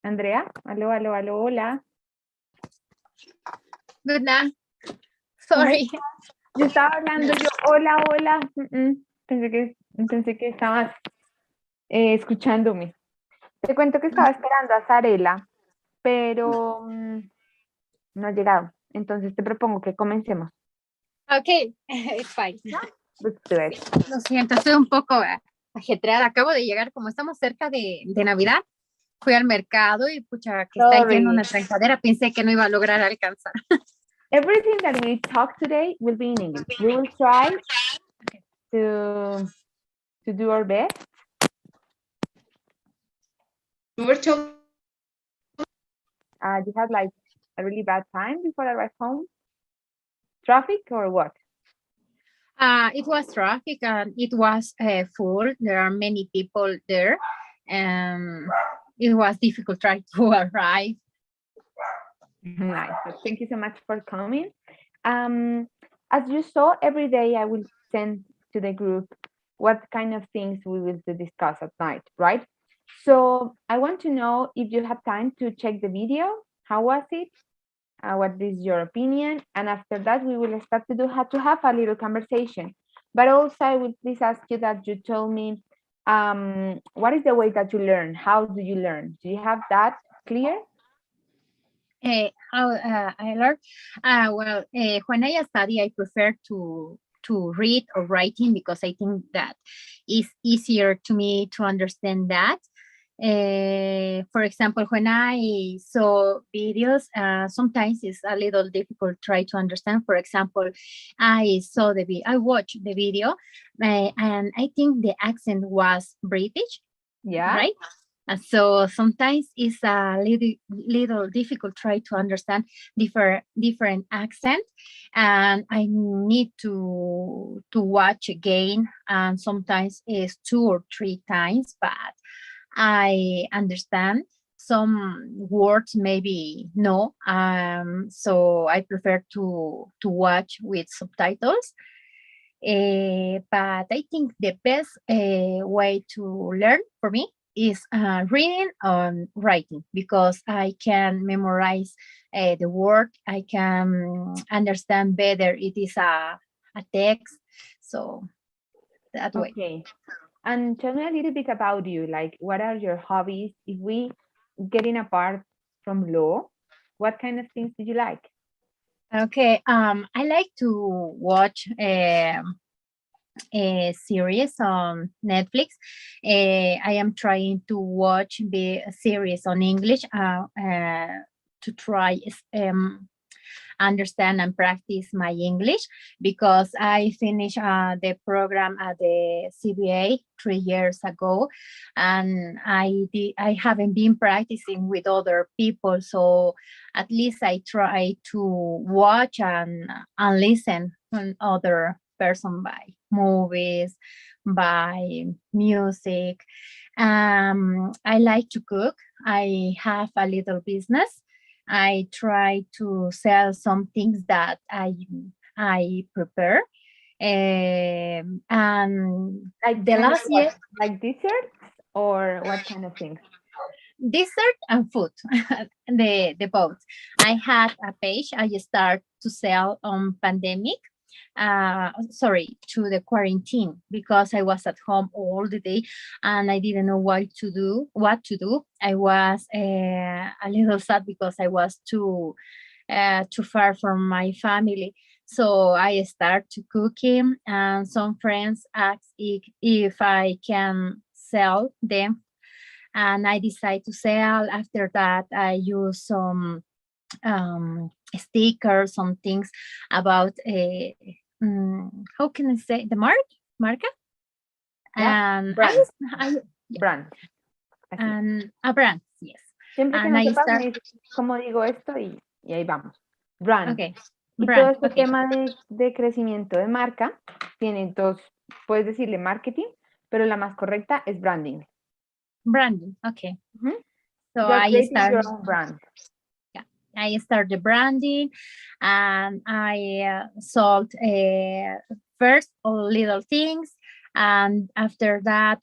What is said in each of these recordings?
Andrea, aló, aló, aló, hola. Good night. Sorry. Yo estaba hablando, yo, hola, hola. Pensé que estabas escuchándome. Te cuento que estaba esperando a Zarela, pero no ha llegado. Entonces te propongo que comencemos. Okay, it's fine. Let's do it. Lo siento, estoy un poco ajetreada. Acabo de llegar, como estamos cerca de Navidad, fui al mercado y pucha, que está Sorry. lleno una trancadera, pensé que no iba a lograr alcanzar. Everything that we talk today will be in English. We will try to do our best. You had like a really bad time before I arrived home? Traffic or what? It was traffic and it was full. There are many people there. It was difficult trying to arrive. Nice. Thank you so much for coming. As you saw, every day I will send to the group what kind of things we will discuss at night, right? So I want to know if you have time to check the video. How was it? What is your opinion? And after that, we will start to have a little conversation. But also, I will please ask you that you tell me what is the way that you learn? How do you learn? Do you have that clear? How I learn? Well, when I study, I prefer to read or writing because I think that is easier to me to understand that. For example, when I saw videos, sometimes it's a little difficult to try to understand. For example, I watched the video, and I think the accent was British. Yeah. Right. So sometimes it's a little difficult to try to understand different accent, and I need to watch again, and sometimes it's 2 or 3 times, but I understand some words, maybe no. So I prefer to watch with subtitles. But I think the best way to learn for me is reading and writing, because I can memorize the word. I can understand better. It is a text. So that way. Okay. And tell me a little bit about you. Like, what are your hobbies? If we getting apart from law, what kind of things do you like? Okay. I like to watch a series on Netflix. I am trying to watch the series on English to try understand and practice my English, because I finished the program at the CBA 3 years ago, and I haven't been practicing with other people, so at least I try to watch and listen on other person by movies, by music. I like to cook. I have a little business. I try to sell some things that I prepare. And Like the last year, like desserts or what kind of things? dessert and food, the both. I had a page I start to sell on pandemic. To the quarantine, because I was at home all the day and I didn't know what to do. I was a little sad because I was too far from my family. So I start to cooking, and some friends asked if I can sell them, and I decide to sell. After that, I use some stickers, some things about how can I say the marca? Yeah. And Brand. yeah. Brand. And a brand, yes. Siempre que And no I sepas, start, me dices cómo digo esto y ahí vamos. Brand. okay. Y Brand, todo este okay. tema de crecimiento de marca tiene dos, puedes decirle marketing, pero la más correcta es branding. Branding, okay. So You're I creating start your own brand. Yeah, I start the branding, and I sold first all little things. And after that,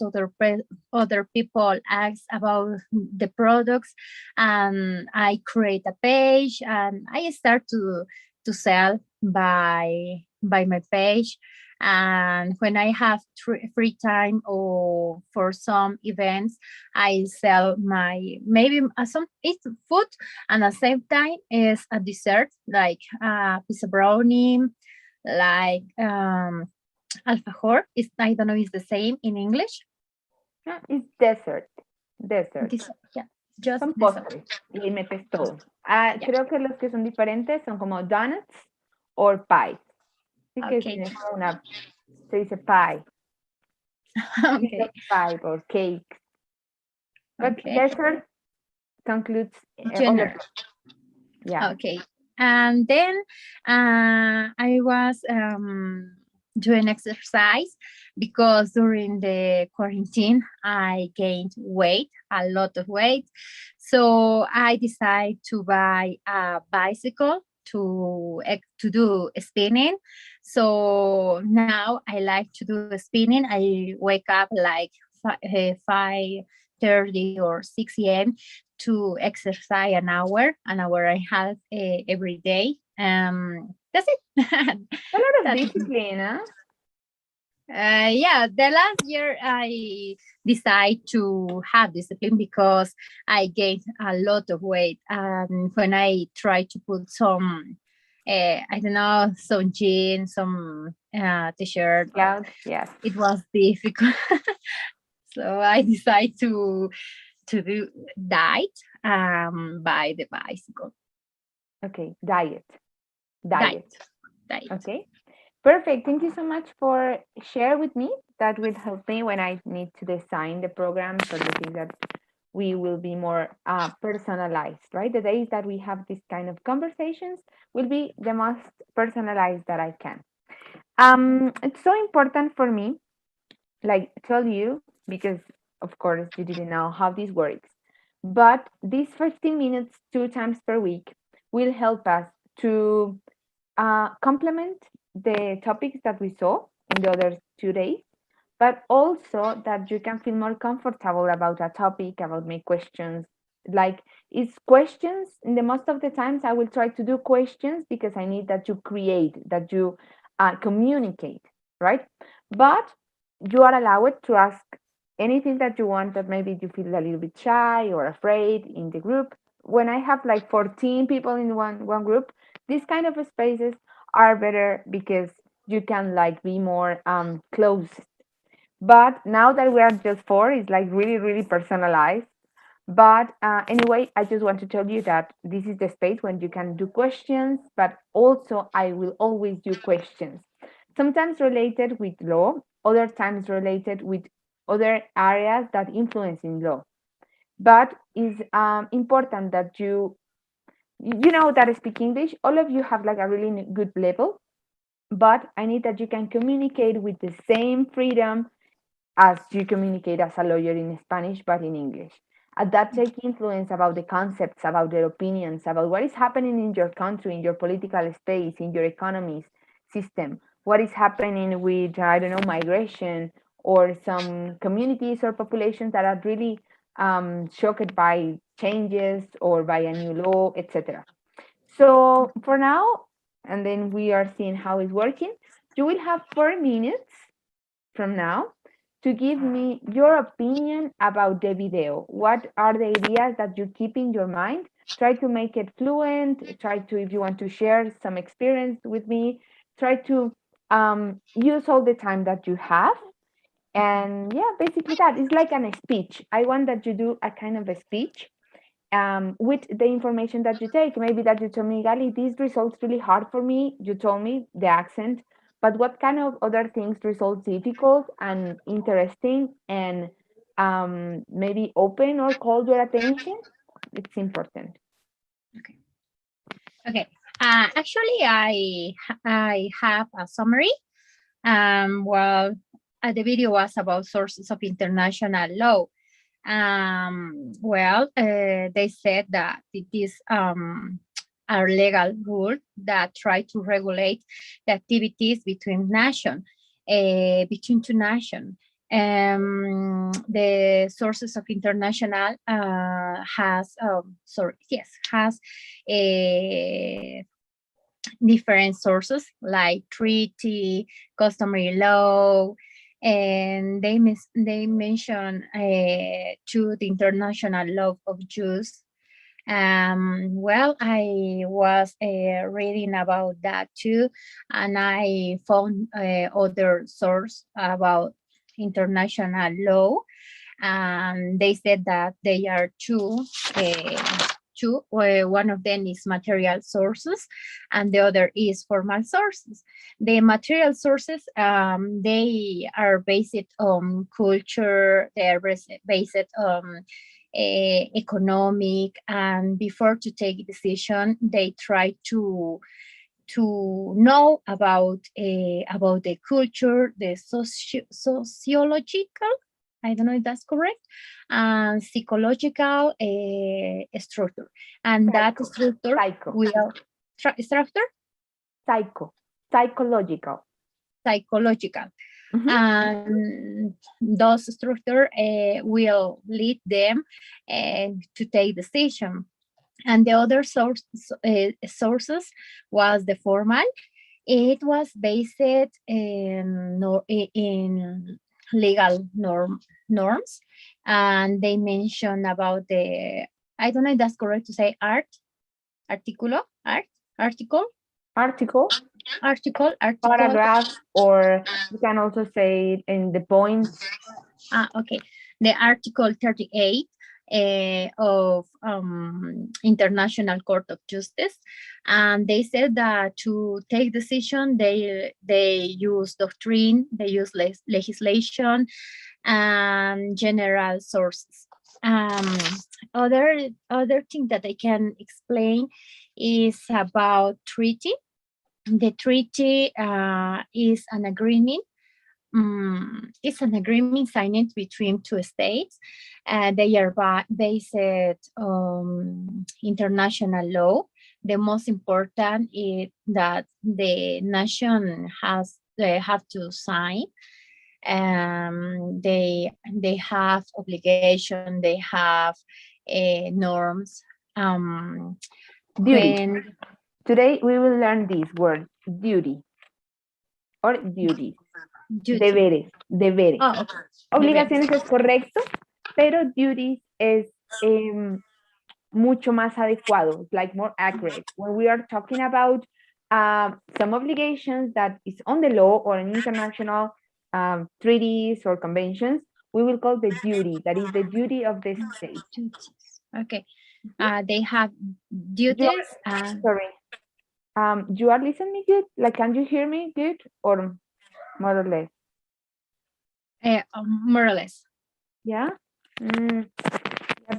other people ask about the products, and I create a page and I start to sell by my page. And when I have free time or for some events, I sell my maybe some it's food, and at the same time is a dessert like pizza brownie, like alfajor. Is I don't know is the same in English. It's dessert. Dessert. This, yeah, just Son dessert. postres. Y ahí metes todo. Yeah. Creo que los que son diferentes son como donuts o pies. Sí que Okay. tiene como una, se dice pie. Piece Okay. of pie or cake. But Okay. dessert concludes other. General. Yeah. Okay. And then I was doing exercise because during the quarantine I gained weight, a lot of weight. So I decided to buy a bicycle to do spinning. So now I like to do spinning. I wake up like 5:30 or 6 a.m. to exercise an hour and a half every day. That's it. A lot of That, discipline, huh? yeah, the last year I decided to have discipline because I gained a lot of weight. And when I tried to put some, I don't know, some jeans, some t-shirt, Cloud, yes. it was difficult. So I decided to do diet by the bicycle. Okay, diet. Diet. Diet. Diet. Okay. Perfect. Thank you so much for share with me. That will help me when I need to design the programs or the things that we will be more personalized, right? The days that we have this kind of conversations will be the most personalized that I can. It's so important for me, like tell you, because of course you didn't know how this works. But these 15 minutes, 2 times per week, will help us to complement the topics that we saw in the other 2 days, but also that you can feel more comfortable about a topic, about my questions. Like it's questions, and the most of the times I will try to do questions because I need that you create, that you communicate, right? But you are allowed to ask anything that you want that maybe you feel a little bit shy or afraid in the group. When I have like 14 people in one group, these kind of spaces are better because you can like be more close. But now that we are just four, it's like really, really personalized. But anyway, I just want to tell you that this is the space when you can do questions, but also I will always do questions. Sometimes related with law, other times related with other areas that influence in law. But it's important that you know that I speak English. All of you have like a really good level, but I need that you can communicate with the same freedom as you communicate as a lawyer in Spanish, but in English. And that take influence about the concepts, about their opinions, about what is happening in your country, in your political space, in your economy system, what is happening with, I don't know, migration or some communities or populations that are really shocked by changes or by a new law, etc. So for now, and then we are seeing how it's working, you will have 4 minutes from now to give me your opinion about the video. What are the ideas that you keep in your mind? Try to make it fluent. Try to, if you want to share some experience with me, try to use all the time that you have. And yeah, basically that is like a speech. I want that you do a kind of a speech with the information that you take. Maybe that you told me, Gali, these results really hard for me. You told me the accent, but what kind of other things results difficult and interesting and maybe open or call your attention? It's important. Okay. Okay. Actually, I have a summary. Well, the video was about sources of international law. Well, they said that it is a legal rule that try to regulate the activities between nations. between two nations. The sources of international has different sources like treaty, customary law, and they mention to the international law of Jews. Well, I was reading about that too, and I found other source about international law, and they said that they are two. One of them is material sources and the other is formal sources. The material sources, they are based on culture, they are based on economic, and before to take decision, they try to know about the culture, the sociological, I don't know if that's correct, and psychological structure. And that structure will structure psychological. And those structure will lead them to take decision. And the other sources was the formal. It was based in legal norms, and they mention about the, I don't know if that's correct to say, article, paragraph, or you can also say it in the points. Okay, the Article 38 of International Court of Justice, and they said that to take decision, they use doctrine, they use legislation, and general sources. Other thing that I can explain is about treaty. The treaty is an agreement. It's an agreement signed between two states. They are based on international law. The most important is that the nation have to sign. They have obligation. They have norms. Duty. Today we will learn this word, duty or duty. Deberes. Oh, okay. Obligaciones es correcto, pero duties es mucho más adecuado, it's like more accurate. When we are talking about some obligations that is on the law or in international treaties or conventions, we will call the duty. That is the duty of the state. Okay. They have duties. Sorry. You are listening good? Like, can you hear me good or more or less? More or less. Yeah? Yeah,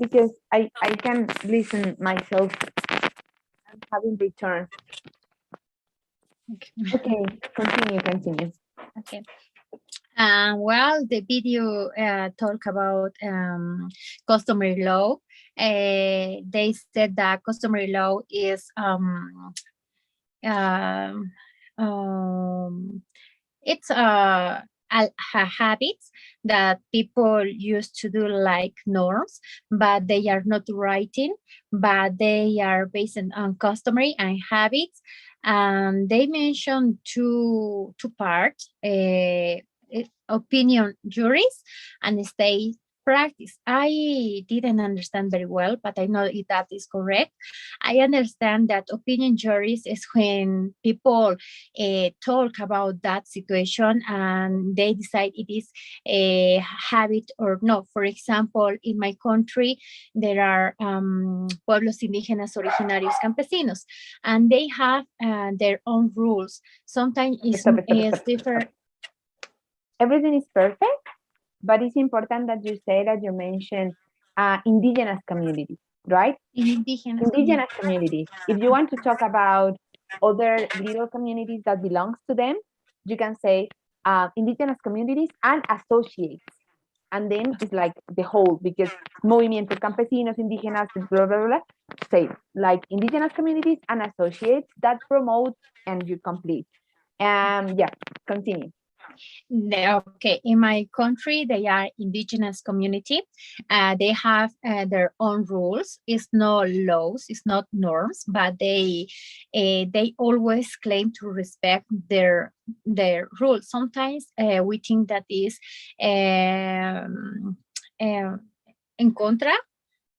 because I can listen myself. I'm having return. Okay, continue. Okay. Well, the video talk about customary law. They said that customary law is it's habits that people used to do like norms, but they are not writing, but they are based on customary and habits. They mentioned two parts, opinion juries and state practice. I didn't understand very well, but I know if that is correct. I understand that opinion juries is when people talk about that situation and they decide it is a habit or not. For example, in my country, there are pueblos indígenas originarios campesinos, and they have their own rules. Sometimes it's different. Everything is perfect, but it's important that you say that you mentioned indigenous communities, right? Indigenous communities. If you want to talk about other little communities that belongs to them, you can say indigenous communities and associates. And then it's like the whole, because movimiento campesinos, indígenas, blah, blah, blah, say like indigenous communities and associates that promote and you complete. Yeah, continue. No, okay, in my country, they are indigenous community. They have their own rules. It's not laws, it's not norms, but they always claim to respect their rules. Sometimes we think that is um, en contra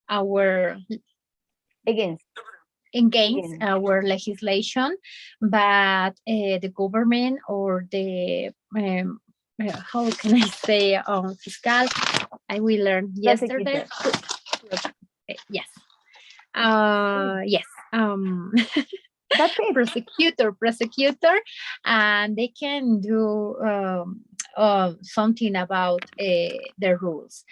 our Against, against against. our legislation, but the government or the how can I say fiscal, I will learn yesterday. Prosecutor. Yes, Okay. yes. That's it. Prosecutor, and they can do something about the rules.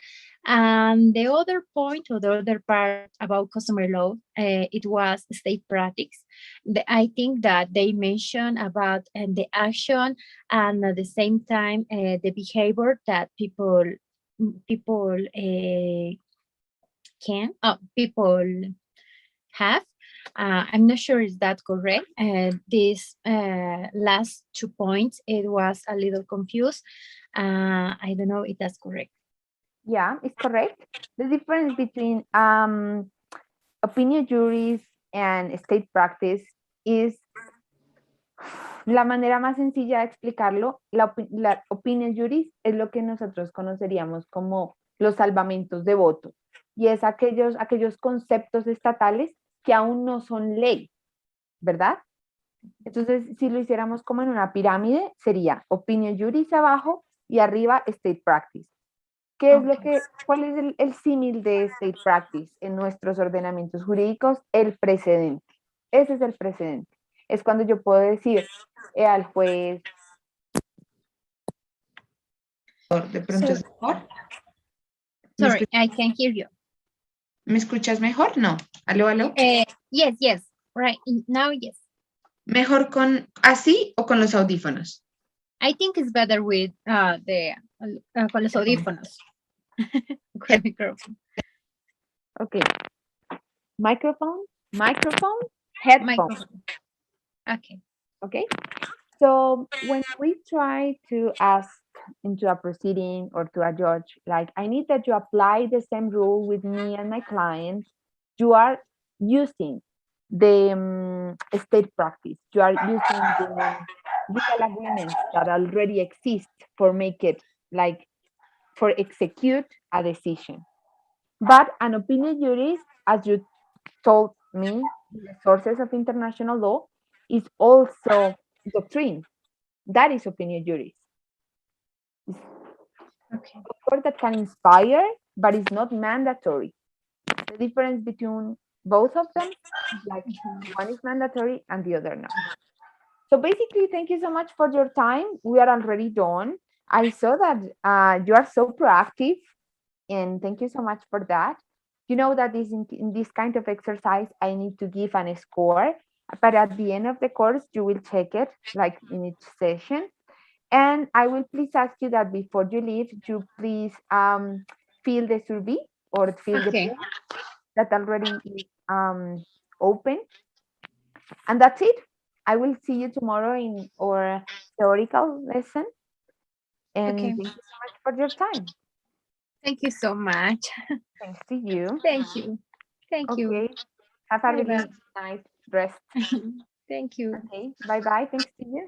And the other point or the other part about customer law, it was state practice. I think that they mentioned about the action and at the same time the behavior that people people have. I'm not sure is that correct. These last 2 points, it was a little confused. I don't know if that's correct. Yeah, it's correct. The difference between opinion juries and state practice is la manera más sencilla de explicarlo. La opinion juries es lo que nosotros conoceríamos como los salvamentos de voto. Y es aquellos conceptos estatales que aún no son ley, ¿verdad? Entonces, si lo hiciéramos como en una pirámide, sería opinion juris abajo y arriba state practice. ¿Qué es lo que, cuál es el símil de state practice en nuestros ordenamientos jurídicos? El precedente. Ese es el precedente. Es cuando yo puedo decir al juez. De pronto es mejor. Sorry, I can't hear you. ¿Me escuchas mejor? No. ¿Aló, aló? Yes. Right now, yes. ¿Mejor con así o con los audífonos? I think it's better with con los audífonos. Con el micrófono. Okay. Microphone, headphone. Microphone. Okay. Okay. So when we try to ask into a proceeding or to a judge, like, I need that you apply the same rule with me and my client, you are using the state practice. You are using the legal agreements that already exist for make it like for execute a decision. But an opinion jurist, as you told me, the sources of international law is also doctrine. That is opinion jurist. Okay. A word that can inspire, but is not mandatory. The difference between both of them is like one is mandatory and the other not. So basically, thank you so much for your time. We are already done. I saw that you are so proactive, and thank you so much for that. You know that in this kind of exercise, I need to give an score, but at the end of the course, you will check it like in each session. And I will please ask you that before you leave, you please fill the survey or fill the Okay. form that already is open. And that's it. I will see you tomorrow in our theoretical lesson. And Okay. thank you so much for your time. Thank you so much. Thanks to you. Thank you. Thank you. Okay. Have a Bye-bye. really nice rest. Thank you. Okay. Bye bye. Thanks to you.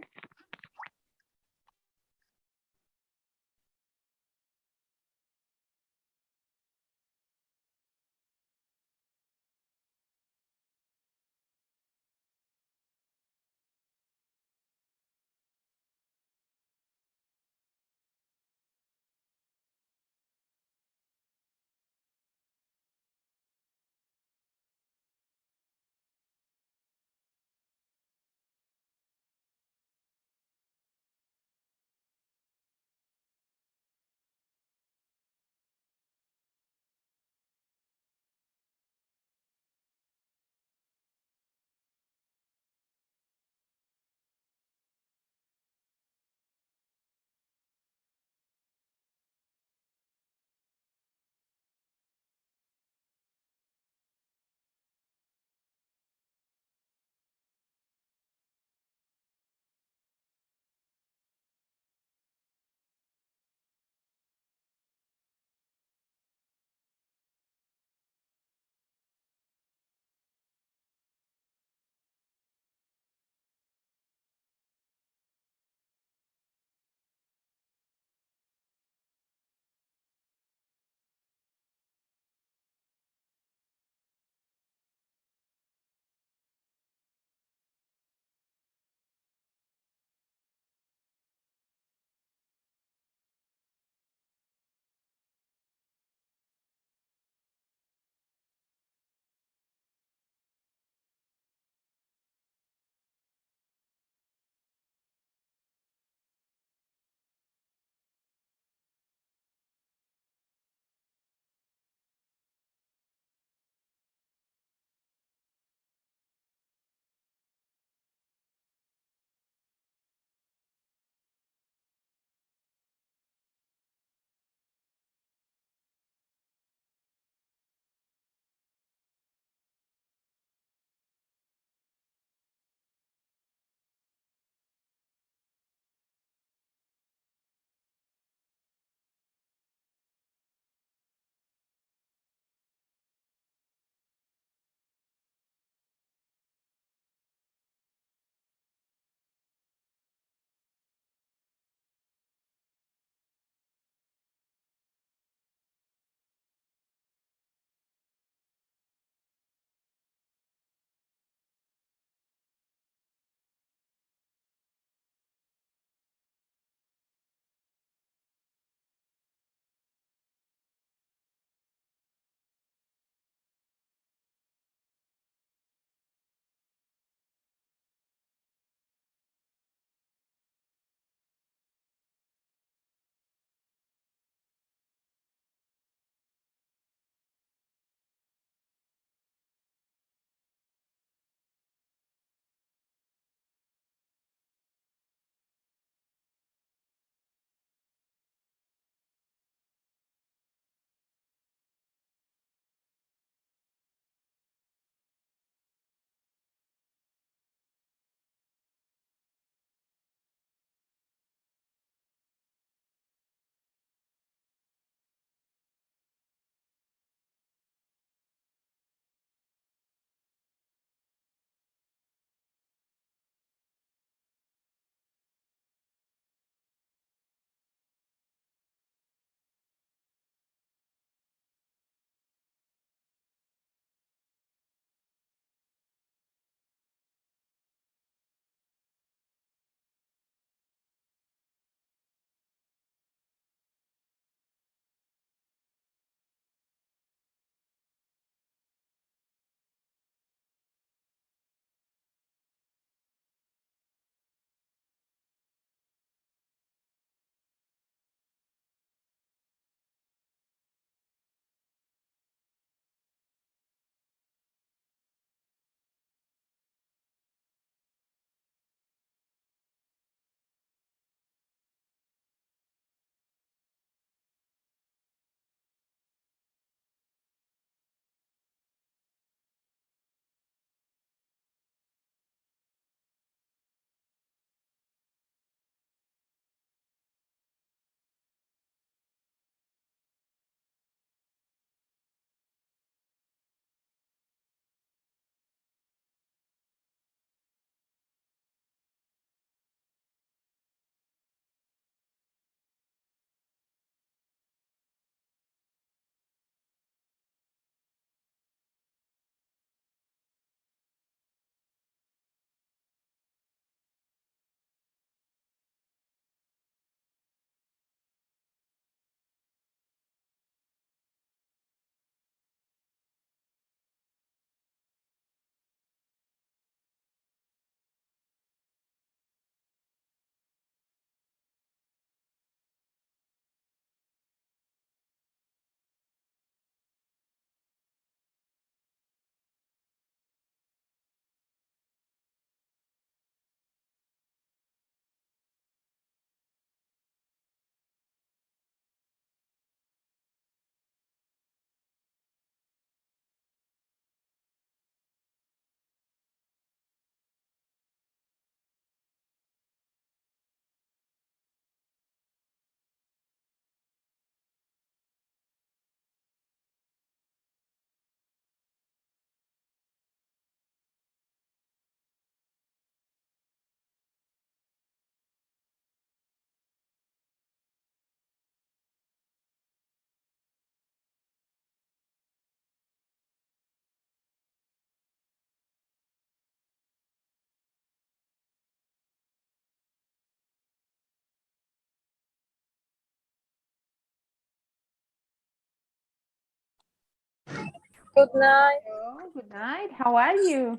Good night. Oh, good night. How are you?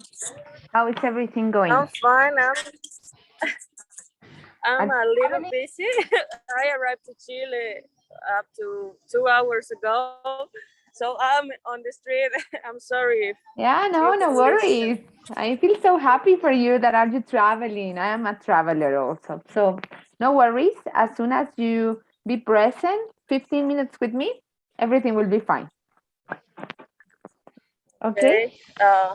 How is everything going? I'm fine. I'm Are a you little traveling? busy. I arrived to Chile up to 2 hours ago, so I'm on the street. I'm sorry if Yeah, you no, no can listen. worries. I feel so happy for you that are you traveling. I am a traveler also. So no worries. As soon as you be present, 15 minutes with me, everything will be fine. Okay? Okay.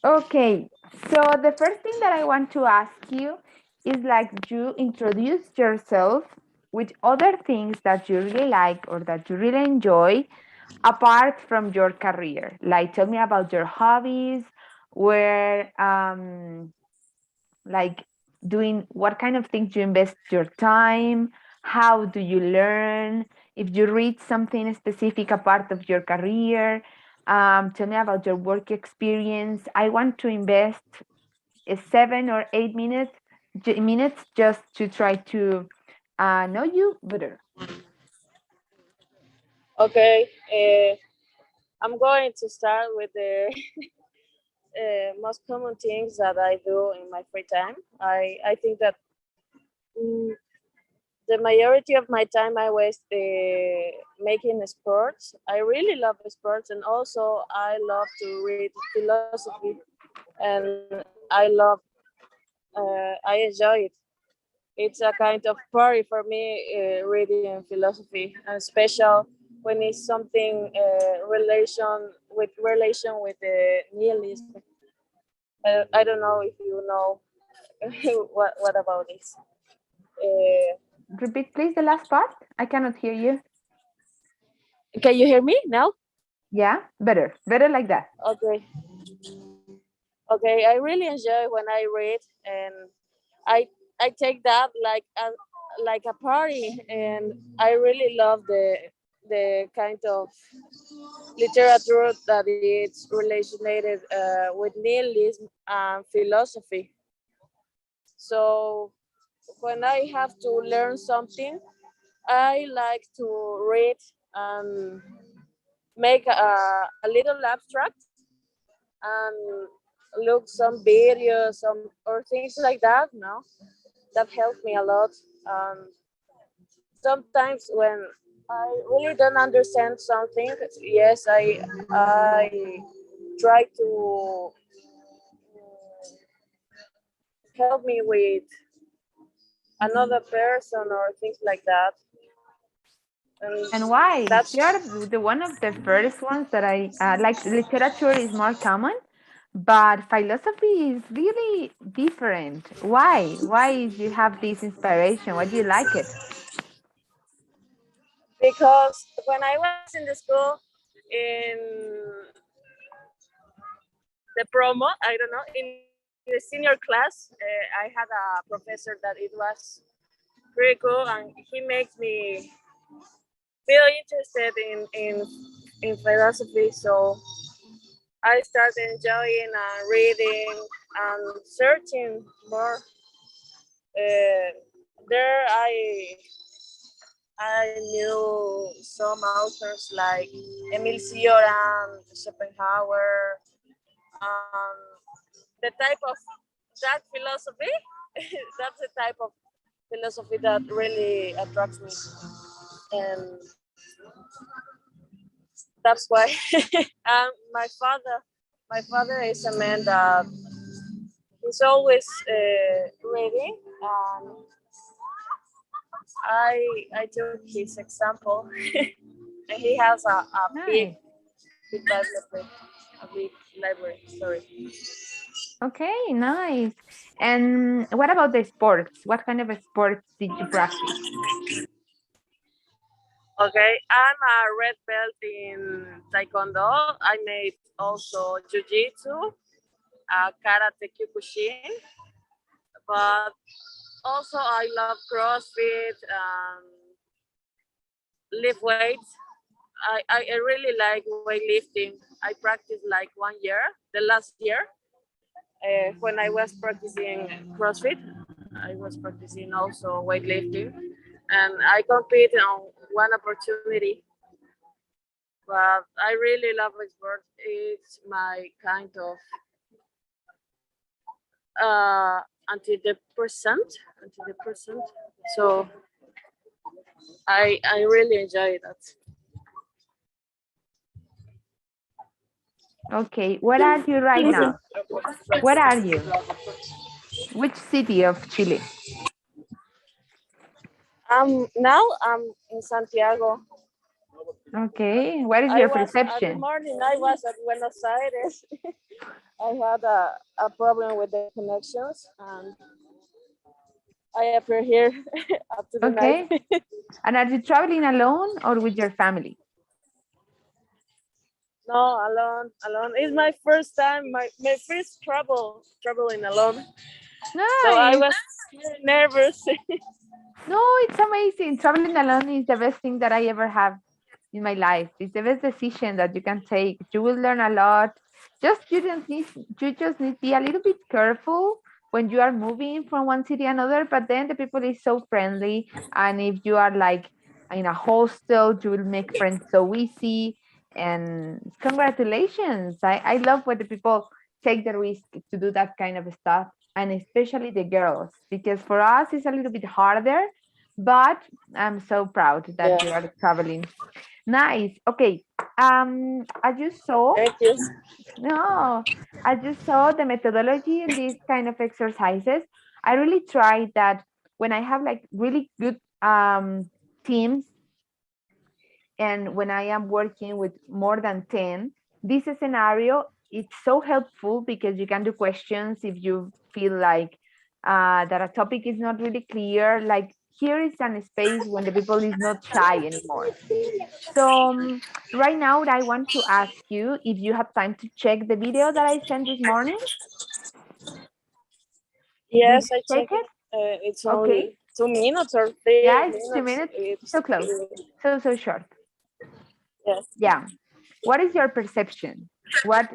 Okay. So the first thing that I want to ask you is like you introduce yourself with other things that you really like or that you really enjoy apart from your career. Like tell me about your hobbies, where like doing what kind of things you invest your time, how do you learn, if you read something specific a part of your career. Tell me about your work experience. I want to invest 7 or 8 minutes just to try to know you better. Okay. I'm going to start with the most common things that I do in my free time. I think that mm, the majority of my time I waste making sports. I really love sports, and also I love to read philosophy, and I enjoy it. It's a kind of party for me, reading philosophy, and special when it's something relation with the nihilism. I don't know if you know what about this. Uh, Repeat, please, the last part. I cannot hear you. can you hear me now? Yeah, better like that. Okay. Okay, I really enjoy when I read, and I I take that like a party, and I really love the kind of literature that is related with nihilism and philosophy. So when I have to learn something, I like to read and make a little abstract and look some videos, some or things like that. No, that helped me a lot. Sometimes when I really don't understand something, yes, I try to help me with another person or things like that. And And why? that's You're the one of the first ones that I like. Literature is more common, but philosophy is really different. Why? Why you have this inspiration? Why do you like it? because when I was in the school in the promo, I don't know, in the senior class, I had a professor that it was pretty cool, and he makes me feel interested in philosophy. So I started enjoying and reading and searching more. There, I knew some authors like Emil Cioran, Schopenhauer, um, the type of that philosophy. That's the type of philosophy that really attracts me, and that's why. My father is a man that he's always reading. I took his example, and he has a Nice. big library, a big library. Sorry. Okay, nice. And what about the sports? What kind of sports did you practice? Okay, I'm a red belt in Taekwondo. I made also Jiu-Jitsu, Karate Kyokushin, but also I love CrossFit, lift weights. I really like weightlifting. I practiced like 1 year, the last year, when I was practicing CrossFit. I was practicing also weightlifting, and I competed on one opportunity but I really love sport. It's my kind of uh, antidepressant, antidepressant. So I really enjoy that. Okay, where are you right now? Where are you? Which city of Chile? Now I'm in Santiago. Okay, what is I your was at the perception? morning. I was at Buenos Aires. I had a problem with the connections, and I appear here up to the night. Okay, and are you traveling alone or with your family? No, alone, alone. It's my first time, my first traveling alone. So I Nice. was very nervous. No, it's amazing. Traveling alone is the best thing that I ever have in my life. It's the best decision that you can take. You will learn a lot. You just need to be a little bit careful when you are moving from one city to another, but then the people is so friendly. And if you are like in a hostel, you will make friends so easy. And congratulations. I love when the people take the risk to do that kind of stuff, and especially the girls, because for us it's a little bit harder, but I'm so proud that Yeah, you are traveling. Nice. Okay. I just saw, thank you. no, I just saw the methodology in these kind of exercises. I really try that when I have like really good teams, and when I am working with more than 10, this scenario, it's so helpful because you can do questions if you feel like that a topic is not really clear. Like here is an space when the people is not shy anymore. So right now I want to ask you if you have time to check the video that I sent this morning. Did Yes, you I check check it. it? It's Okay. only 2 minutes or three Yeah, it's minutes. 2 minutes. It's So close. So short. yes. Yeah. What is your perception? What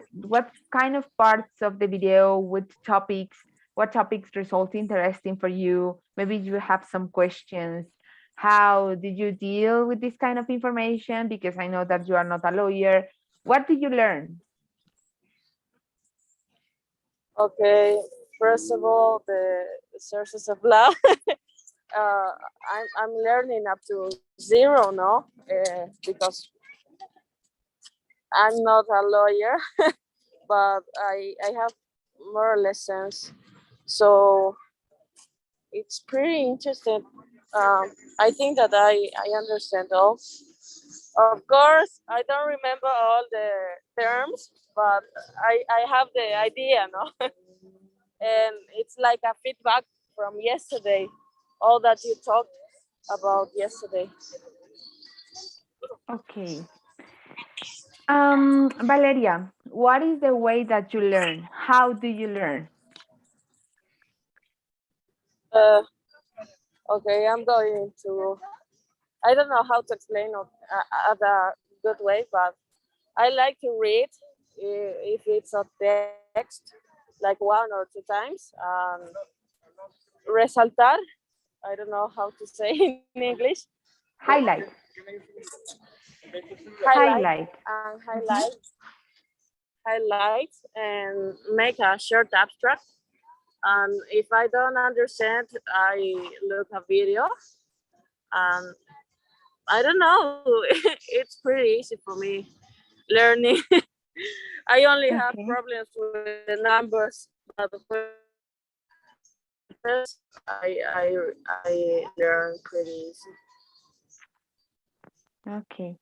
kind of parts of the video, what topics result interesting for you? Maybe you have some questions. How did you deal with this kind of information? Because I know that you are not a lawyer. What did you learn? Okay. First of all, the sources of law. I'm learning up to zero, no, because I'm not a lawyer, but I have more lessons. So it's pretty interesting. I think that I understand all. Of course, I don't remember all the terms, but I have the idea, no? And it's like a feedback from yesterday, all that you talked about yesterday. Okay. Valeria, what is the way that you learn? How do you learn? Uh, okay, I'm going to. I don't know how to explain it at a good way, but I like to read if it's a text, like 1 or 2 times. Resaltar. I don't know how to say in English. Highlight. Highlight Highlight. and Mhm. highlight and make a short abstract. And if I don't understand, I look a video. And I don't know. It's pretty easy for me learning. I only have Okay. problems with the numbers, but with letters, I learn pretty easy. Okay.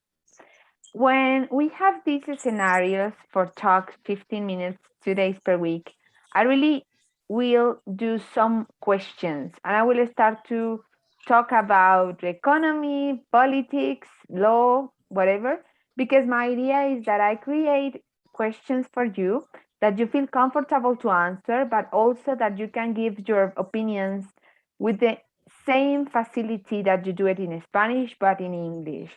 When we have these scenarios for talk 15 minutes, 2 days per week, I really will do some questions, and I will start to talk about economy, politics, law, whatever, because my idea is that I create questions for you that you feel comfortable to answer, but also that you can give your opinions with the same facility that you do it in Spanish, but in English.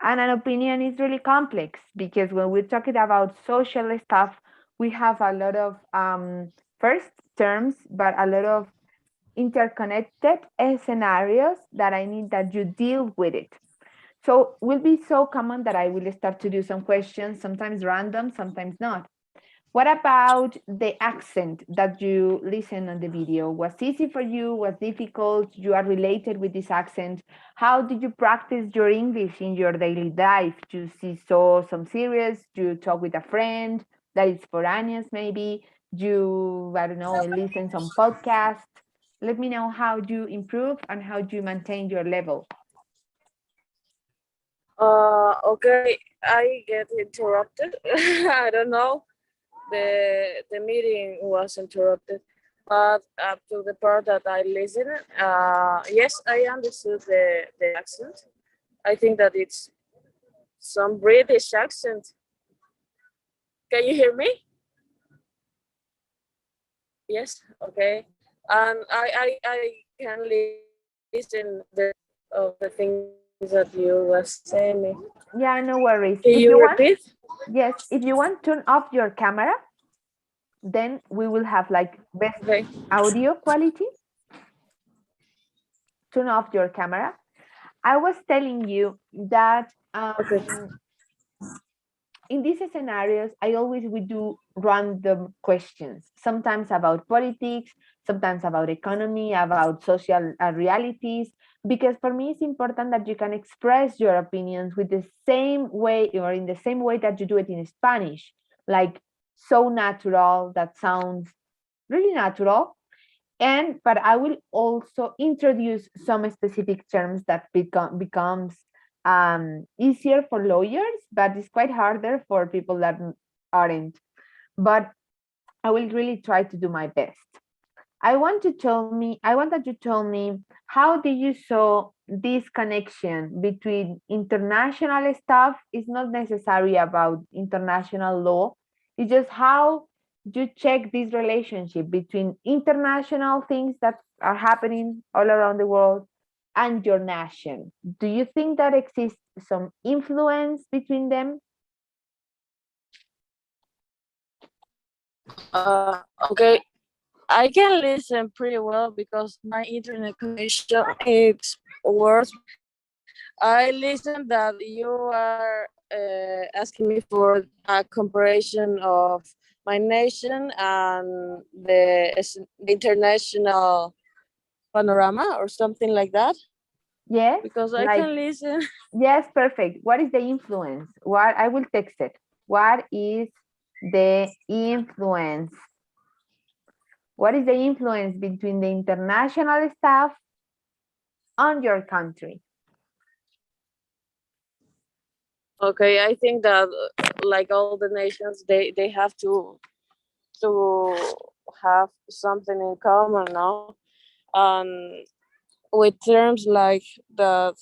And an opinion is really complex because when we're talking about social stuff, we have a lot of first terms, but a lot of interconnected scenarios that I need that you deal with it. So will be so common that I will start to do some questions, sometimes random, sometimes not. What about the accent that you listen on the video? Was easy for you? Was difficult? You are related with this accent. How did you practice your English in your daily life? Do you see some series? Do you talk with a friend that is foreigner maybe? Do you, I don't know, listen some podcasts? Let me know how you improve and how you maintain your level. Okay, I get interrupted. I don't know. The meeting was interrupted, but up to the part that I listened, yes, I understood the accent. I think that it's some British accent. Can you hear me? Yes. Okay. And I can listen of the things that you was saying me. Yeah, no worries. Can If you you want, repeat? yes, if you want, turn off your camera, then we will have like best Okay. audio quality. Turn off your camera. I was telling you that Okay. in these scenarios, I always would do random questions, sometimes about politics, sometimes about economy, about social realities, because for me it's important that you can express your opinions with the same way or in the same way that you do it in Spanish, like so natural, that sounds really natural. And but I will also introduce some specific terms that becomes easier for lawyers, but it's quite harder for people that aren't. But I will really try to do my best. I want that you tell me how did you saw this connection between international stuff is not necessary about international law. It's just how you check this relationship between international things that are happening all around the world and your nation. Do you think that exists some influence between them? Okay. I can listen pretty well because my internet connection is worse. I listen that you are asking me for a comparison of my nation and the international panorama or something like that Yes, because I like can listen. yes, perfect. What is the influence? What I will text it. What is the influence? What is the influence between the international staff on your country? Okay, I think that like all the nations, they have to have something in common now. Um, with terms like that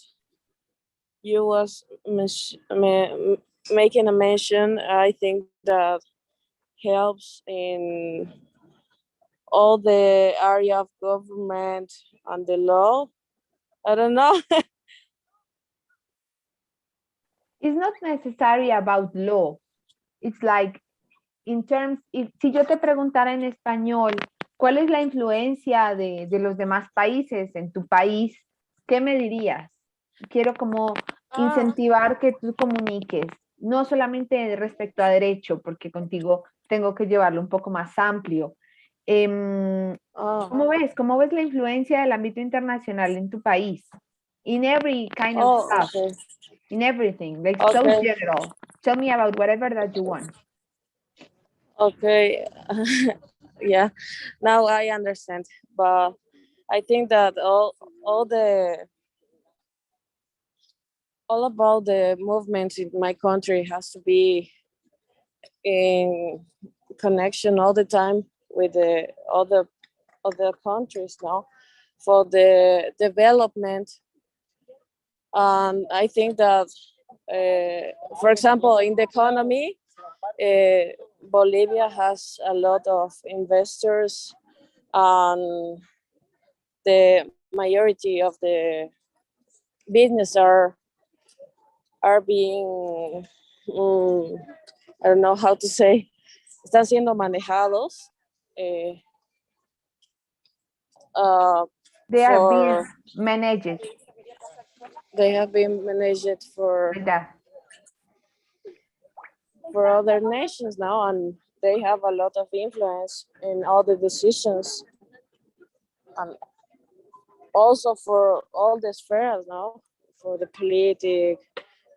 you was making a mention, I think that helps in all the area of government and the law. I don't know. It's not necessary about law. It's like in terms, si yo te preguntara en español, ¿cuál es la influencia de los demás países en tu país? ¿Qué me dirías? Quiero como incentivar que tú comuniques, no solamente respecto a derecho, porque contigo tengo que llevarlo un poco más amplio. ¿Cómo ves? ¿Cómo ves la influencia del ámbito internacional en tu país? In every kind of stuff, Okay. in everything, like so Okay. general. Tell me about whatever that you want. Okay. Yeah. Now I understand, but I think that all about the movements in my country has to be in connection all the time with the other countries now for the development. And I think that, for example, in the economy, Bolivia has a lot of investors, and the majority of the business are being, I don't know how to say, están siendo manejados uh, They are being for managed. they have been managed Like that. for other nations now, and they have a lot of influence in all the decisions, and also for all the spheres now, for the politic,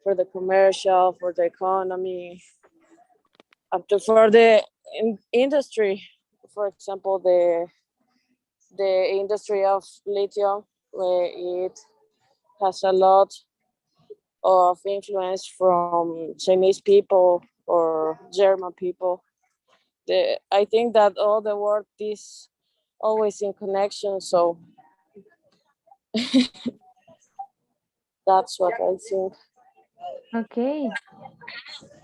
for the commercial, for the economy, up to for the industry. For example, the industry of lithium, where it has a lot of influence from Chinese people or German people. I think that all the world is always in connection. So that's what I think. Okay,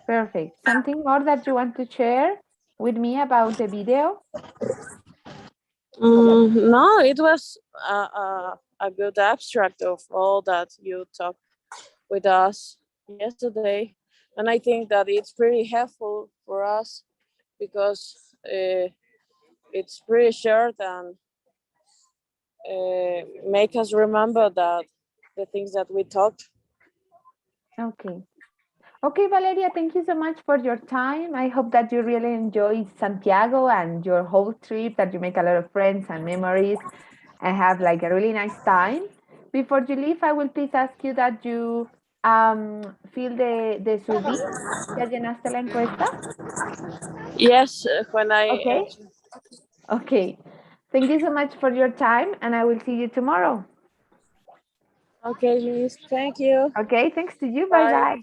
perfect. Something more that you want to share with me about the video? No, it was a good abstract of all that you talked with us yesterday. And I think that it's pretty helpful for us because it's pretty short and make us remember that the things that we talked. Okay. Okay, Valeria, thank you so much for your time. I hope that you really enjoy Santiago and your whole trip, that you make a lot of friends and memories and have like a really nice time. Before you leave, I will please ask you that you fill the survey. ¿Ya llenaste la encuesta? Yes, when I Okay. Okay. Thank you so much for your time, and I will see you tomorrow. okay, Luis, thank you. Okay, thanks to you. Bye. Bye-bye.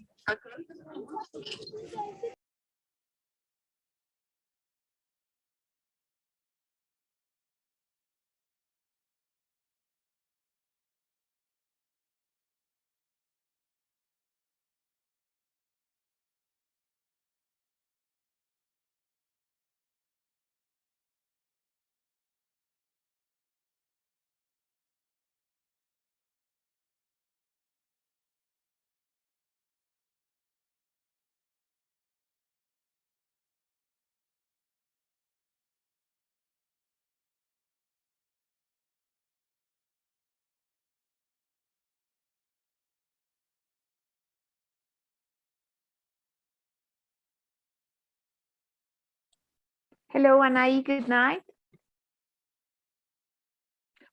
Hello, Anai. Good night.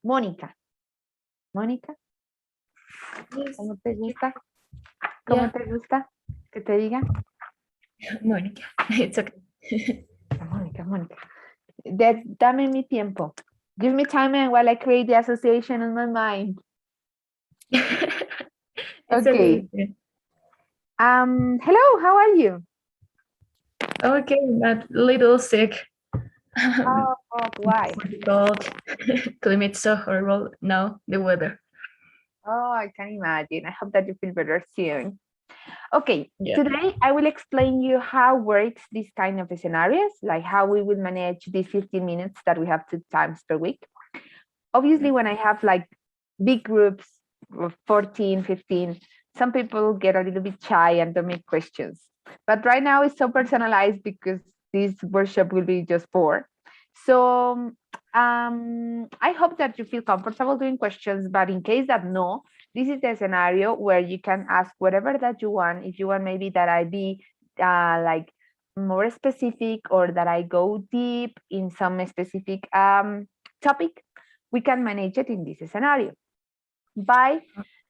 Mónica. Mónica, ¿cómo te gusta? ¿Cómo Yeah, te gusta que te diga? Monica. It's okay. Mónica, Mónica. Dame mi tiempo. Give me time while I create the association in my mind. It's Okay. okay. Hello, how are you? Okay, but little sick. Oh, why? Cold. Climate's so horrible now, the weather. Oh, I can imagine. I hope that you feel better soon. Okay, Yeah. today I will explain you how works these kind of scenarios, like how we will manage these 15 minutes that we have 2 times per week. Obviously, when I have like big groups of 14, 15, some people get a little bit shy and don't make questions. But right now it's so personalized because this workshop will be just 4. So I hope that you feel comfortable doing questions, but in case that no, this is the scenario where you can ask whatever that you want. If you want maybe that I be like more specific or that I go deep in some specific topic, we can manage it in this scenario. By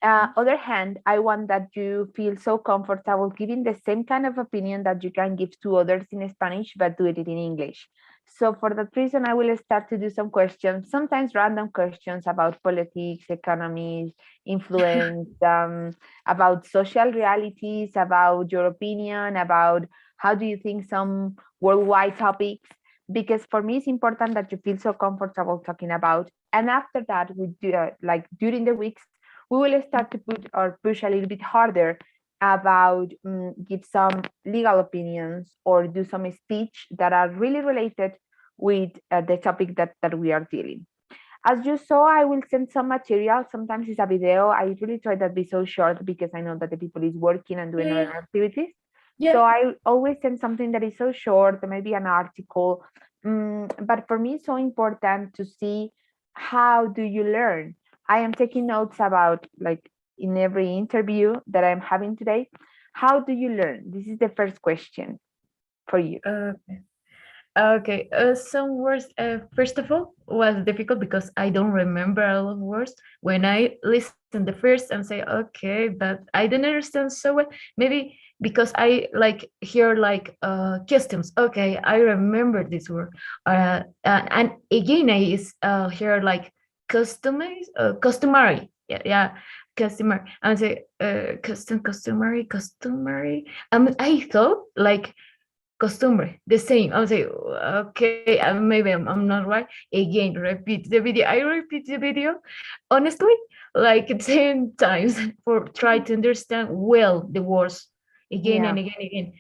other hand, I want that you feel so comfortable giving the same kind of opinion that you can give to others in Spanish, but do it in English. So for that reason, I will start to do some questions, sometimes random questions about politics, economies, influence, about social realities, about your opinion, about how do you think some worldwide topics, because for me it's important that you feel so comfortable talking about. And after that, we do like during the weeks, we will start to put or push a little bit harder about give some legal opinions or do some speech that are really related with the topic that we are dealing. As you saw, I will send some material. Sometimes it's a video. I really try that be so short because I know that the people is working and doing other activities. Yeah. So I always send something that is so short, maybe an article. But for me, it's so important to see how do you learn. I am taking notes about like in every interview that I'm having today. How do you learn? This is the first question for you. Okay. Okay. Some words, first of all, was difficult because I don't remember a lot of words. When I listen the first and say, okay, but I don't understand so well. Maybe because I like hear like customs. Okay, I remember this word. And again, hear like customary. Yeah, yeah, customary. And say customary. I thought like costumbre, the same. I was like, okay, maybe I'm not right. Again, repeat the video. I repeat the video, honestly, like 10 times for try to understand well the words again Yeah, and again and again.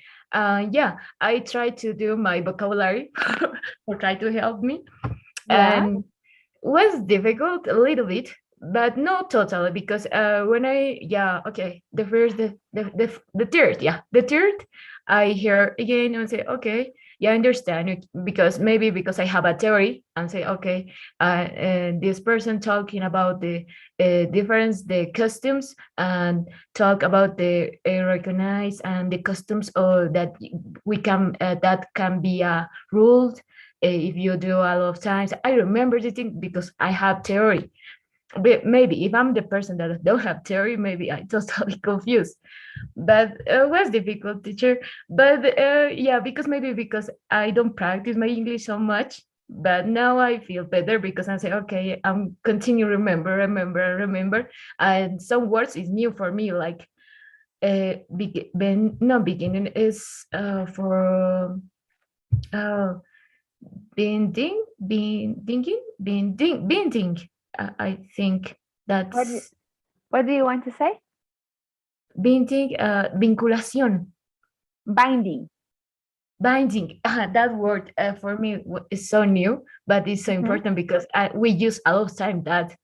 Yeah, I try to do my vocabulary or try to help me. yeah, And was difficult a little bit, but not totally because when I yeah okay the first the third yeah the third I hear again and say okay yeah I understand it because maybe because I have a theory and say okay and this person talking about the difference the customs and talk about the recognize and the customs or that we can that can be ruled if you do a lot of times. I remember the thing because I have theory. But maybe if I'm the person that don't have theory, maybe I totally confused. But it was difficult, teacher. But yeah, because maybe because I don't practice my English so much. But now I feel better because I say, okay, I'm continue remember. And some words is new for me, like no beginning is for uh binding. I think what do, that's what do you want to say? binding, vinculación, Binding. binding. That word for me is so new, but it's so Mhm. important because we use a lot of time that.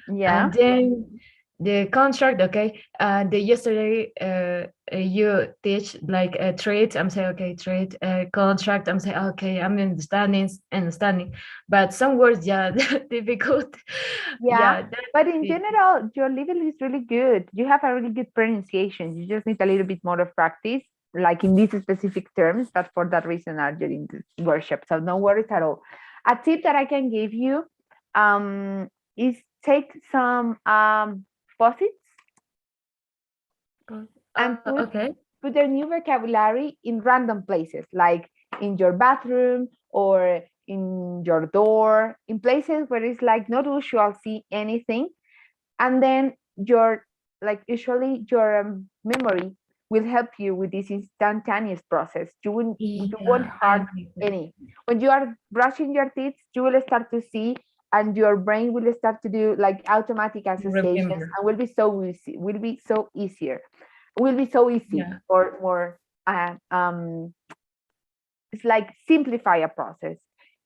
Yeah, And then the contract, okay. The yesterday you teach like a trade. I'm saying okay, trade contract. I'm saying okay, I'm understanding. But some words, yeah, difficult. yeah. Yeah, that's But in it. general, your level is really good. You have a really good pronunciation. You just need a little bit more of practice, like in these specific terms. But for that reason, are during this workshop. So no worries at all. A tip that I can give you is take some post-its and Okay. put their new vocabulary in random places, like in your bathroom or in your door, in places where it's like not usual see anything. And then your like usually your memory will help you with this instantaneous process. You won't Yeah, I hurt agree with that. any. When you are brushing your teeth, you will start to see and your brain will start to do like automatic associations Remember. and will be so easy, will be so easier, will be so easy Yeah. or more it's like simplify a process.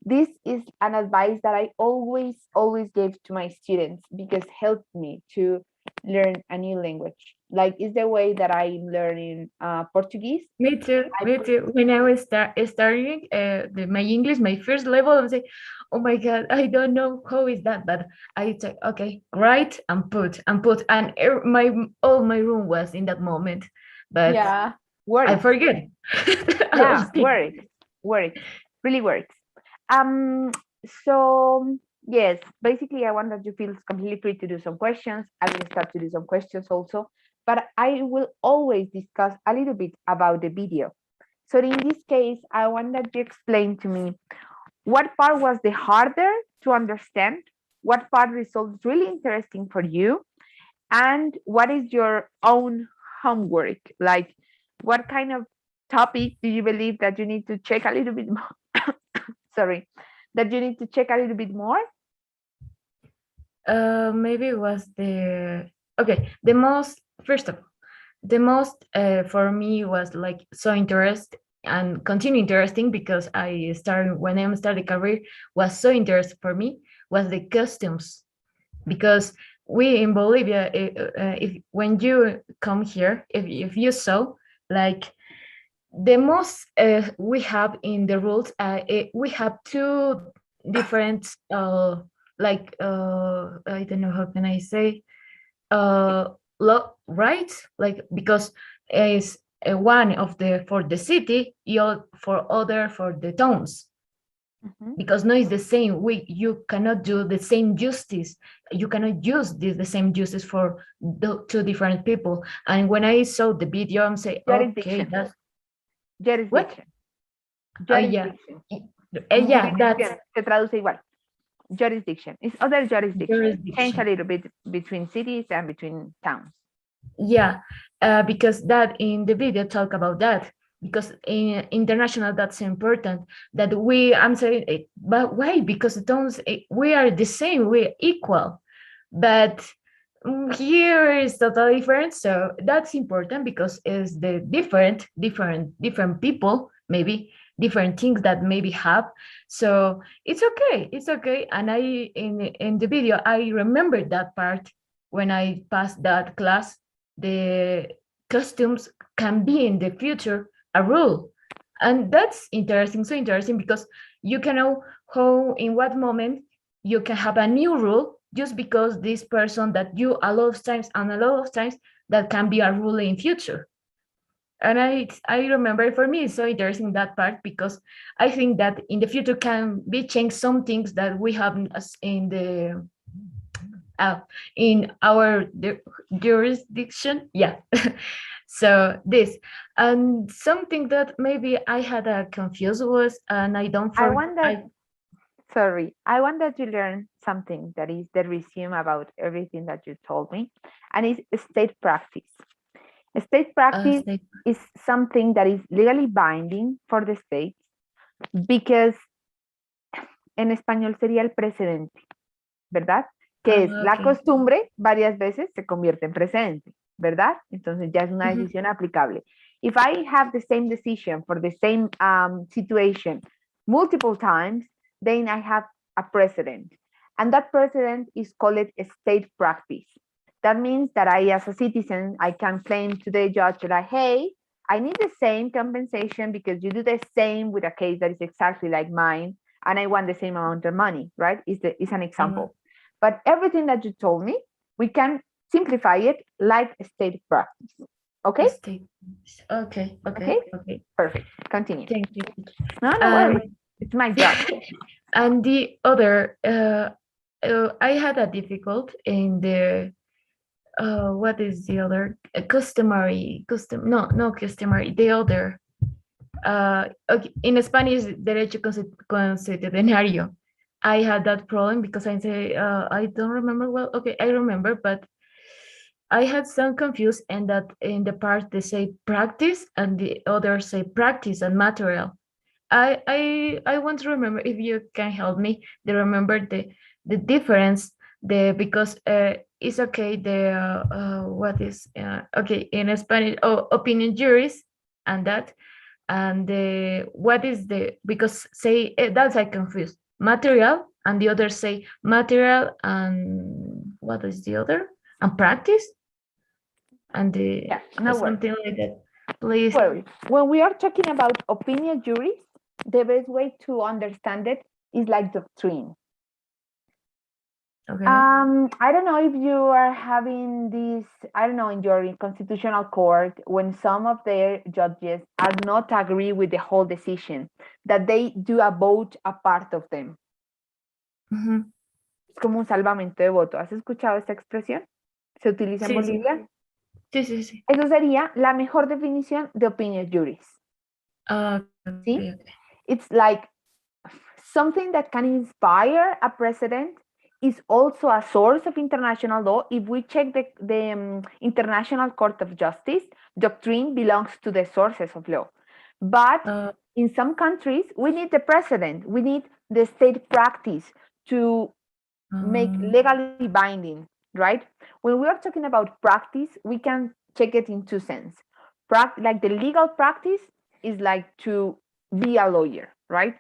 This is an advice that I always give to my students because helped me to learn a new language. Like it's the way that I'm learning Portuguese. Me too. I Me put, too. When I was starting my English, my first level, I was like, "Oh my God, I don't know how is that." But I said, "Okay, write and put," and my all my room was in that moment. But yeah, I works. forget. I Yeah, was thinking, works, really works. Um, so yes, basically I want that you feel completely free to do some questions. I will start to do some questions also, but I will always discuss a little bit about the video. So in this case, I want that you explain to me what part was the harder to understand, what part results really interesting for you, and what is your own homework? Like, what kind of topic do you believe that you need to check a little bit more? Sorry, that you need to check a little bit more? maybe it was the okay. The most first of all, the most for me was like so interest and continue interesting because I started when I started career was so interesting for me was the customs because we in Bolivia if when you come here if you saw like the most we have in the rules we have two different like I don't know how can I say rights, like because is one of the for the city, for other for the towns. Mhm. Because no, it's the same. You cannot do the same justice. You cannot use the same justice for the two different people. And when I saw the video, I'm saying, okay, Jurisdiction. that's what? Jurisdiction. Yeah, Jurisdiction. yeah, that's Jurisdicción. Se traduce igual. Jurisdiction. It's other jurisdiction. Change a jurisdiction. little bit between cities and between towns. Yeah, because that in the video talk about that, because in international that's important, that I'm saying it, but why? Because towns, we are the same, we're equal, but here is totally different. So that's important because it's the different people, maybe different things that maybe have. So it's okay. And in the video I remember that part when I passed that class. The costumes can be in the future a rule, and that's interesting, so interesting, because you can know how in what moment you can have a new rule just because this person that you a lot of times that can be a rule in future. And I remember, for me it's so interesting that part, because I think that in the future can be changed some things that we have in the in our jurisdiction. Yeah. So this, and something that maybe I had a confused was, and I don't I for want that, sorry, I want that you learn something that is the resume about everything that you told me, and it's state practice. State practice say, is something that is legally binding for the states because en español sería el precedente, ¿verdad? Que es la okay. costumbre, varias veces se convierte en precedente, ¿verdad? Entonces ya es una Mhm. decisión aplicable. If I have the same decision for the same situation multiple times, then I have a precedent. And that precedent is called a state practice. That means that I, as a citizen, I can claim to the judge that, hey, I need the same compensation because you do the same with a case that is exactly like mine, and I want the same amount of money, right? Is an example. But everything that you told me, we can simplify it like state practice. Okay? Okay. Okay? Perfect. Continue. Thank you. No worries. It's my job. And the other, I had a difficult in the what is the other, no customary, the other, okay, in Spanish, derecho consuetudinario. I had that problem because I say, I don't remember well. Okay, I remember, but I had some confused, and that in the part they say practice and the other say practice and material. I want to remember, if you can help me to remember the difference, because it's okay, what is okay in Spanish, opinion juries, and that, and what is the, because say that's I confused, material, and the other say material, and what is the other, and practice, and Yeah, no worries. something like that, please. Well, when we are talking about opinion juries, the best way to understand it is like doctrine. Okay. I don't know if you are having this, I don't know, in your constitutional court, when some of their judges are not agree with the whole decision, that they do a vote a part of them. Mhm. Es como un salvamento de voto. ¿Has escuchado esta expresión? ¿Se utiliza en Sí, sí. Bolivia? Sí. Eso sería la mejor definición de opinion juries. ¿Sí? Okay. It's like something that can inspire a precedent, is also a source of international law. If we check the International Court of Justice, doctrine belongs to the sources of law. But in some countries, we need the precedent. We need the state practice to make legally binding, right? When we are talking about practice, we can check it in two senses. Like the legal practice is like to be a lawyer, right?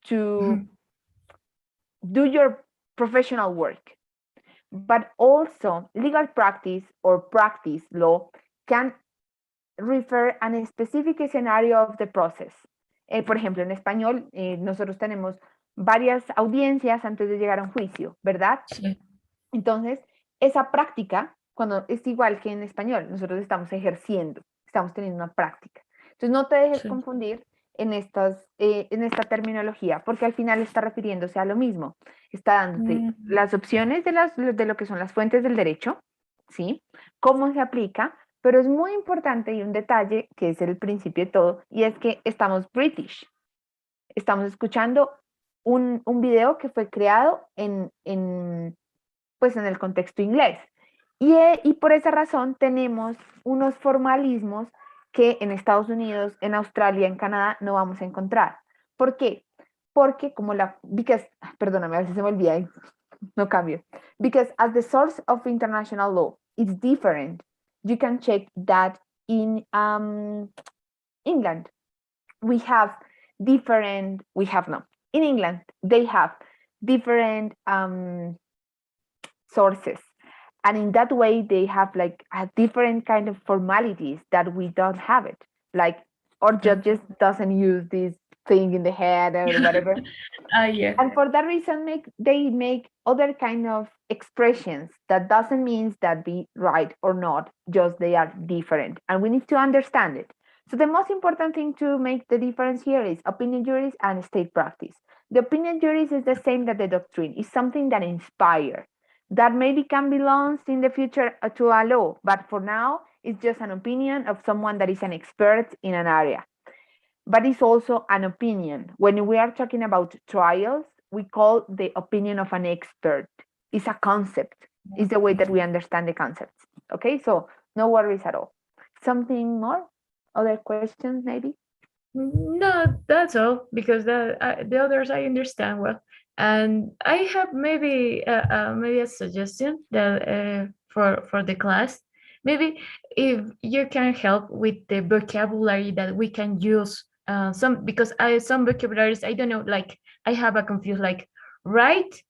To do your professional work. But also, legal practice or practice law can refer a specific scenario of the process. Por ejemplo, en español, nosotros tenemos varias audiencias antes de llegar a un juicio, ¿verdad? Sí. Entonces, esa práctica Cuando es igual que en español, nosotros estamos ejerciendo, estamos teniendo una práctica. Entonces no te dejes Sí. confundir en esta terminología, porque al final está refiriéndose a lo mismo. Está dándote las opciones de lo que son las fuentes del derecho, ¿sí? Cómo se aplica, pero es muy importante y un detalle que es el principio de todo, y es que estamos British. Estamos escuchando un video que fue creado pues en el contexto inglés. Y por esa razón tenemos unos formalismos que en Estados Unidos, en Australia, en Canadá no vamos a encontrar. ¿Por qué? Porque perdóname, a veces se me olvida y no cambio. Because as the source of international law, it's different. You can check that in England. In England, they have different sources. And in that way, they have like a different kind of formalities that we don't have it. Like our judges doesn't use this thing in the head or whatever. Yeah. And for that reason, they make other kind of expressions that doesn't mean that be right or not, just they are different. And we need to understand it. So the most important thing to make the difference here is opinion juries and state practice. The opinion juries is the same that the doctrine. It's something that inspires, that maybe can belong in the future to a law, but for now, it's just an opinion of someone that is an expert in an area. But it's also an opinion. When we are talking about trials, we call the opinion of an expert. It's a concept. It's the way that we understand the concepts. Okay, so no worries at all. Something more? Other questions, maybe? No, that's all, because the others I understand well. And I have maybe a suggestion that for the class. Maybe if you can help with the vocabulary that we can use, because some vocabularies I don't know, like I have a confused like right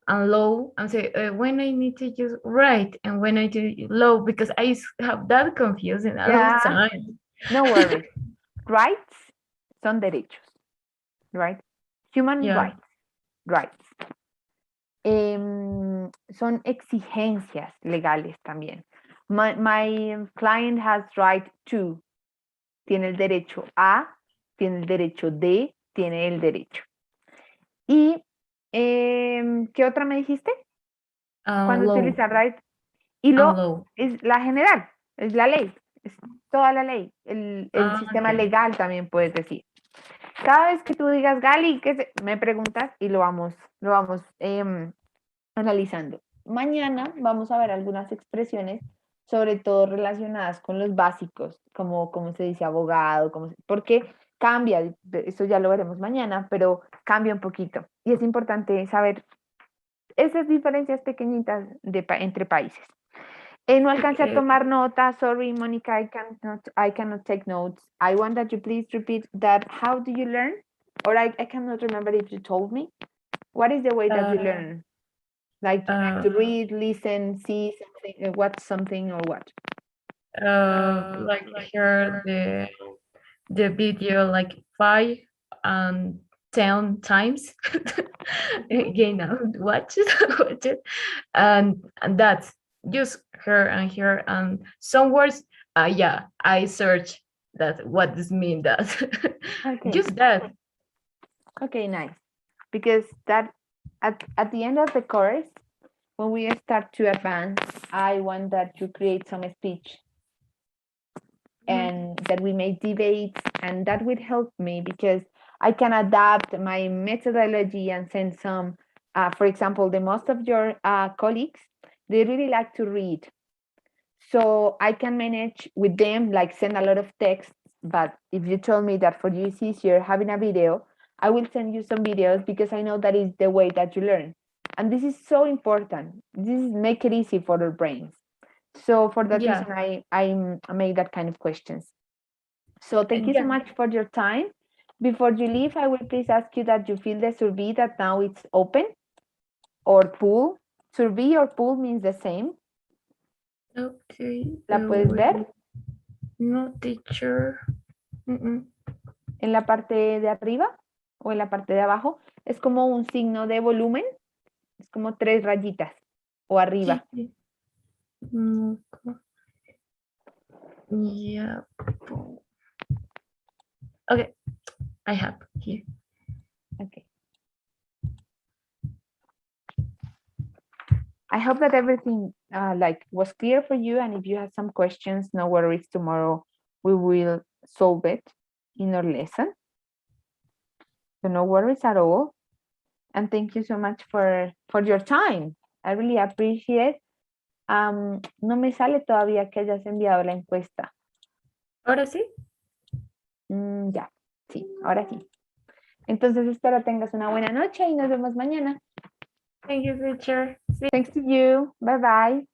and low, and say when I need to use right and when I do low, because I have that confusing all the time. No worries. Rights son derechos, right? Human Yeah. rights. Son exigencias legales también. My client has right to, tiene el derecho a, tiene el derecho de, tiene el derecho. ¿Y qué otra me dijiste? Cuando Low. utiliza right. Y lo Low. es la general, es la ley, es toda la ley. El sistema Okay. legal también puedes decir. Cada vez que tú digas Gali, me preguntas y lo vamos analizando. Mañana vamos a ver algunas expresiones, sobre todo relacionadas con los básicos, como se dice abogado, porque cambia, eso ya lo veremos mañana, pero cambia un poquito. Y es importante saber esas diferencias pequeñitas entre países. No alcancé a tomar nota. Sorry, Monica, I cannot take notes. I want that you please repeat that. How do you learn? Or I cannot remember if you told me. What is the way that you learn? Like to read, listen, see something, watch something, or what? Like hear the video like 5 and 10 times. Again, watch it, and that's just hear and some words. Yeah, I search that what this mean that. Okay. Just that. Okay, nice. Because that at the end of the course, when we start to advance, I want that you create some speech and that we make debates, and that would help me because I can adapt my methodology and send some, for example, the most of your colleagues, they really like to read. So I can manage with them, like send a lot of text, but if you told me that for you it's easier having a video, I will send you some videos because I know that is the way that you learn. And this is so important. This is make it easy for our brains. So for that reason, I made that kind of questions. So thank you so much for your time. Before you leave, I will please ask you that you fill the survey that now it's open, or pool. Survey or pool means the same. Okay. ¿La puedes ver? No, teacher. En la parte de arriba o en la parte de abajo es como un signo de volumen. Es como 3 rayitas o arriba. Sí. Mm, yeah. Okay, I have here. Okay. I hope that everything like was clear for you. And if you have some questions, no worries. Tomorrow we will solve it in our lesson. So no worries at all. And thank you so much for your time. I really appreciate. No me sale todavía que hayas enviado la encuesta. Ahora sí. Ya, sí, ahora sí. Entonces espero tengas una buena noche y nos vemos mañana. Thank you, teacher. See Thanks to you. Bye bye.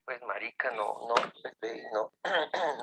Pues marica, no, no, no.